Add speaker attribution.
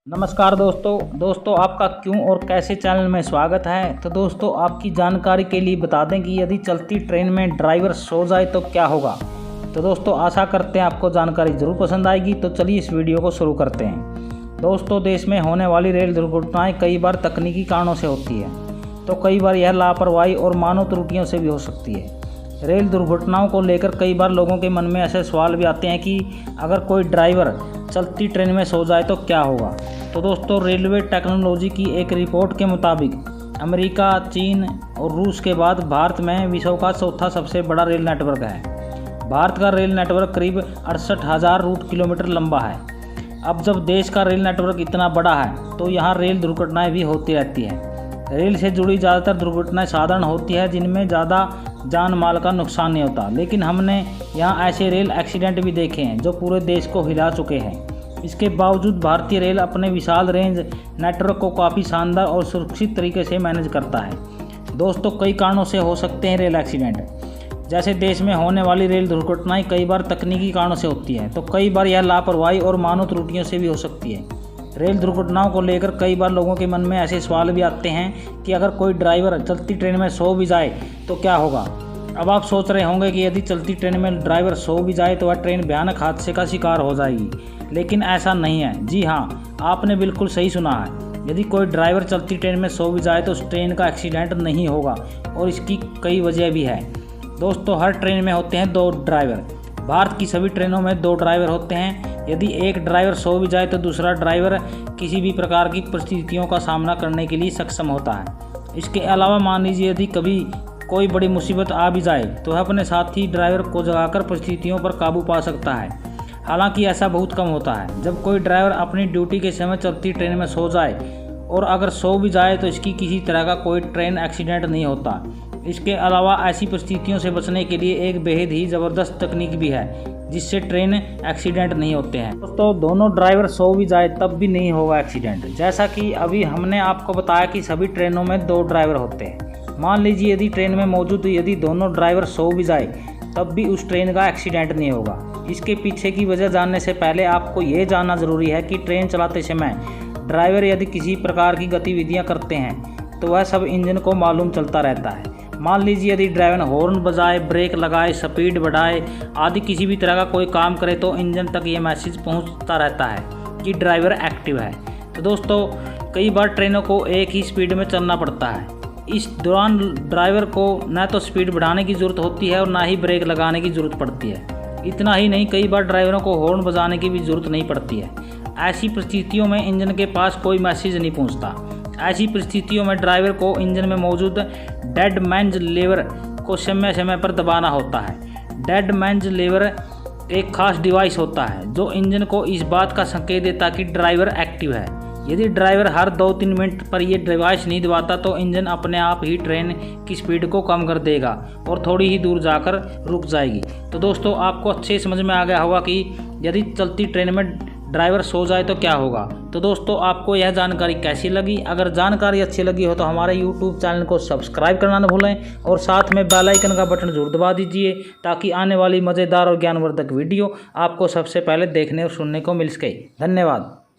Speaker 1: नमस्कार दोस्तों आपका क्यों और कैसे चैनल में स्वागत है। तो दोस्तों आपकी जानकारी के लिए बता दें कि यदि चलती ट्रेन में ड्राइवर सो जाए तो क्या होगा। तो दोस्तों आशा करते हैं आपको जानकारी ज़रूर पसंद आएगी। तो चलिए इस वीडियो को शुरू करते हैं। दोस्तों देश में होने वाली रेल दुर्घटनाएं कई बार तकनीकी कारणों से होती है, तो कई बार यह लापरवाही और मानव त्रुटियों से भी हो सकती है। रेल दुर्घटनाओं को लेकर कई बार लोगों के मन में ऐसे सवाल भी आते हैं कि अगर कोई ड्राइवर चलती ट्रेन में सो जाए तो क्या होगा। तो दोस्तों रेलवे टेक्नोलॉजी की एक रिपोर्ट के मुताबिक अमेरिका, चीन और रूस के बाद भारत में विश्व का चौथा सबसे बड़ा रेल नेटवर्क है। भारत का रेल नेटवर्क करीब 68,000 रूट किलोमीटर लंबा है। अब जब देश का रेल नेटवर्क इतना बड़ा है तो यहाँ रेल दुर्घटनाएं भी होती रहती हैं। रेल से जुड़ी ज़्यादातर दुर्घटनाएं साधारण होती है जिनमें ज़्यादा जान माल का नुकसान नहीं होता, लेकिन हमने यहाँ ऐसे रेल एक्सीडेंट भी देखे हैं जो पूरे देश को हिला चुके हैं। इसके बावजूद भारतीय रेल अपने विशाल रेंज नेटवर्क को काफ़ी शानदार और सुरक्षित तरीके से मैनेज करता है। दोस्तों कई कारणों से हो सकते हैं रेल एक्सीडेंट। जैसे देश में होने वाली रेल दुर्घटनाएं कई बार तकनीकी कारणों से होती है, तो कई बार यह लापरवाही और मानव त्रुटियों से भी हो सकती है। रेल दुर्घटनाओं को लेकर कई बार लोगों के मन में ऐसे सवाल भी आते हैं कि अगर कोई ड्राइवर चलती ट्रेन में सो भी जाए तो क्या होगा। अब आप सोच रहे होंगे कि यदि चलती ट्रेन में ड्राइवर सो भी जाए तो वह ट्रेन भयानक हादसे का शिकार हो जाएगी, लेकिन ऐसा नहीं है। जी हाँ, आपने बिल्कुल सही सुना है। यदि कोई ड्राइवर चलती ट्रेन में सो भी जाए तो उस ट्रेन का एक्सीडेंट नहीं होगा, और इसकी कई वजह भी है। दोस्तों हर ट्रेन में होते हैं 2 ड्राइवर। भारत की सभी ट्रेनों में 2 ड्राइवर होते हैं। यदि एक ड्राइवर सो भी जाए तो दूसरा ड्राइवर किसी भी प्रकार की परिस्थितियों का सामना करने के लिए सक्षम होता है। इसके अलावा मान लीजिए यदि कभी कोई बड़ी मुसीबत आ भी जाए तो वह अपने साथी ड्राइवर को जगाकर परिस्थितियों पर काबू पा सकता है। हालांकि ऐसा बहुत कम होता है। जब कोई ड्राइवर अपनी ड्यूटी के समय चलती ट्रेन में सो जाए, और अगर सो भी जाए तो इसकी किसी तरह का कोई ट्रेन एक्सीडेंट नहीं होता। इसके अलावा ऐसी परिस्थितियों से बचने के लिए एक बेहद ही ज़बरदस्त तकनीक भी है जिससे ट्रेन एक्सीडेंट नहीं होते हैं। दोस्तों दोनों ड्राइवर सो भी जाए तब भी नहीं होगा एक्सीडेंट। जैसा कि अभी हमने आपको बताया कि सभी ट्रेनों में 2 ड्राइवर होते हैं। मान लीजिए यदि ट्रेन में मौजूद यदि दोनों ड्राइवर सो भी जाए तब भी उस ट्रेन का एक्सीडेंट नहीं होगा। इसके पीछे की वजह जानने से पहले आपको ये जानना ज़रूरी है कि ट्रेन चलाते समय ड्राइवर यदि किसी प्रकार की गतिविधियाँ करते हैं तो वह सब इंजन को मालूम चलता रहता है। मान लीजिए यदि ड्राइवर हॉर्न बजाए, ब्रेक लगाए, स्पीड बढ़ाए आदि किसी भी तरह का कोई काम करे तो इंजन तक ये मैसेज पहुंचता रहता है कि ड्राइवर एक्टिव है। तो दोस्तों कई बार ट्रेनों को एक ही स्पीड में चलना पड़ता है। इस दौरान ड्राइवर को न तो स्पीड बढ़ाने की ज़रूरत होती है और ना ही ब्रेक लगाने की ज़रूरत पड़ती है। इतना ही नहीं, कई बार ड्राइवरों को हॉर्न बजाने की भी ज़रूरत नहीं पड़ती है। ऐसी परिस्थितियों में इंजन के पास कोई मैसेज नहीं पहुँचता। ऐसी परिस्थितियों में ड्राइवर को इंजन में मौजूद डेड मैन्स लेवर को समय समय पर दबाना होता है। डेड मैन्स लेवर एक खास डिवाइस होता है जो इंजन को इस बात का संकेत देता है कि ड्राइवर एक्टिव है। यदि ड्राइवर हर 2-3 मिनट पर यह डिवाइस नहीं दबाता तो इंजन अपने आप ही ट्रेन की स्पीड को कम कर देगा और थोड़ी ही दूर जाकर रुक जाएगी। तो दोस्तों आपको अच्छे समझ में आ गया होगा कि यदि चलती ट्रेन में ड्राइवर सो जाए तो क्या होगा। तो दोस्तों आपको यह जानकारी कैसी लगी। अगर जानकारी अच्छी लगी हो तो हमारे YouTube चैनल को सब्सक्राइब करना न भूलें और साथ में बेल आइकन का बटन जरूर दबा दीजिए ताकि आने वाली मज़ेदार और ज्ञानवर्धक वीडियो आपको सबसे पहले देखने और सुनने को मिल सके। धन्यवाद।